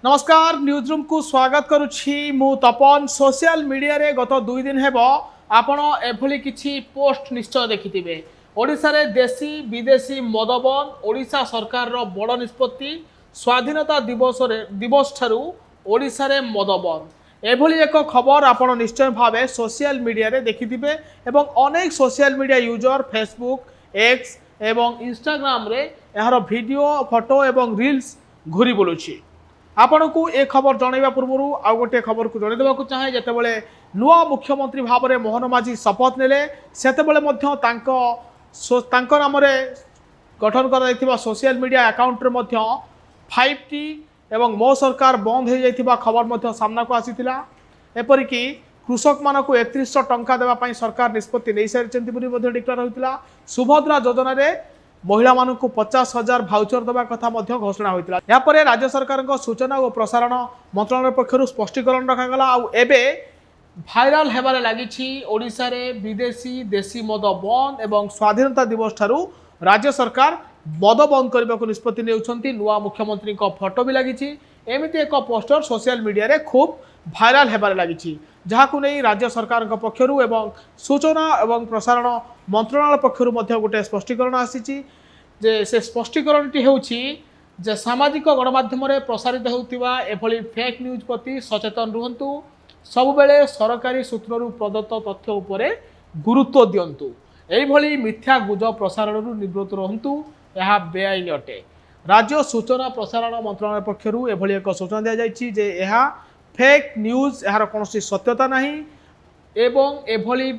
नमस्कार news room को स्वागत करुछि मु तपन सोशल मीडिया रे गत 2 दिन हेबो आपण एभली किछि पोस्ट निश्चय देखिथिबे। ओडिसा रे देशी विदेशी मद बंद ओडिसा सरकार रो बड़ निष्पत्ति स्वाधीनता दिवस ठारू ओडिसा रे मद बंद एभली एक खबर आपण निश्चय भावे सोशल मीडिया रे देखिथिबे एवं अनेक social media user Facebook x एवं इंस्टाग्राम रे यार वीडियो फोटो एवं रील्स घुरी बुलुछि। आपण को ए खबर जनइबा पूर्व आउ गोटे खबर को जनइदेवा चाहे जितेबाला नुआ मुख्यमंत्री भाव में मोहन माझी शपथ नेले सेतेबेले मध्य तांको नाम गठन कर सोशल मीडिया अकाउंट रे मध्य 5T एवं मो सरकार बंद हो जाइथिबा खबर मध्य सामना को आसीथिला। एपरिकी कृषक मानक 3100 टंका देवाई सरकार निष्पत्ति नहीं सारी डिक्लेयर होता। सुभद्रा योजना रे महिला मानक 50,000 भाउचर देवा कथा घोषणा होता। यापर राज्य सरकार सूचना और प्रसारण मंत्रालय पक्षर स्पष्टीकरण रखागला। आबे भाइराल हेबारे लागिछि ओडिशा रे विदेशी देशी मद बंद एवं स्वाधीनता दिवस ठारू राज्य सरकार मद बंद करने को निष्पत्ति नेउछंती। नुआ मुख्यमंत्री फोटो भी लगी एमती एक पोस्टर सोशल मीडिया रे खूब भाइराल हेबारे लागिछि जहाकु नहीं राज्य सरकार पक्षरु एवं सूचना एवं प्रसारण मंत्रालय पक्षरु मध्य गोटे स्पष्टीकरण आसीछि जे से स्पष्टीकरणटी हेउछि जे सामाजिक गणमाध्यम रे प्रसारित होउतिबा एभली फेक न्यूज प्रति सचेतन रुहंतु सबुबेले सरकारी सूत्ररु प्रदत्त तथ्य उपरे गुरुत्व दियंतु एभली मिथ्या गुजब प्रसारणरु निवृत्त रहंतु यह बेआईन अटे। राज्य सूचना प्रसारण मंत्रालय पक्षरु एभली एक सूचना दिया जायछि जे यह फेक न्यूज यार कौन सत्यता नहीं एवं एभली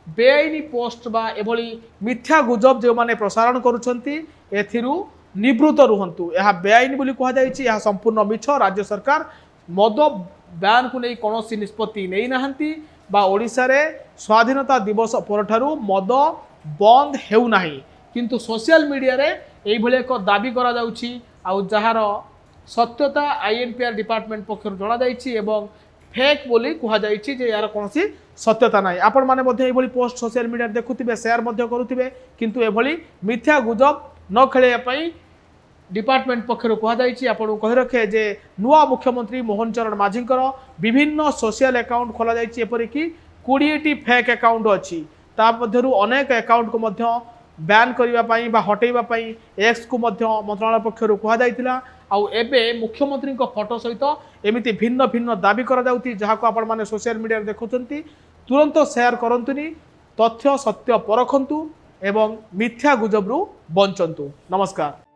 बेआईनी पोस्ट बा एभली मिथ्या गुजब जो माने प्रसारण करुछंती एथिरु निवृत्त रुहंतु यह बेआईनी बोली कहा जायछि। यह संपूर्ण मिछ। राज्य सरकार मद बैन को नहीं कौन निष्पत्ति नहीं नाहंती बा ओडिशा रे स्वाधीनता दिवस परठारु मद बंद हेउ नाही किंतु सोशल मीडिया रे एई भले एक दाबी करा जाउछि आउ जहार सत्यता INPR डिपार्टमेंट पक्षर जना जाइछि एवं फेक बोली कहा जाइछि जे यार कौन सत्यता नाही। आपण माने मध्ये एभली पोस्ट सोशल मीडिया देखुथिबे शेयर मध्ये करुथिबे किंतु एभली मिथ्या गुजब न खेले पई डिपार्टमेंट पक्षर कहा जाइछि। आपण कहि रखे जे नुआ मुख्यमंत्री मोहन चरण माझींकर विभिन्न सोशल अकाउंट खोला जाइछि एपरिकी 20टी फेक अकाउंट अछि ता मध्यरु अनेक अकाउंट को मध्य बैन करिबा पई बा हटेइबा पई एक्स को मध्य मंत्रालय पक्षर कहा जाइतिला। आउ एबे मुख्यमंत्री फोटो सहित एमिति भिन्न भिन्न दाबी करा जाउती जहाको आपण माने सोशल मीडिया देखुचंती तुरंत शेयर करंतुनी तथ्य सत्य परखंतु एवं मिथ्या गुजबरु बंचंतु। नमस्कार।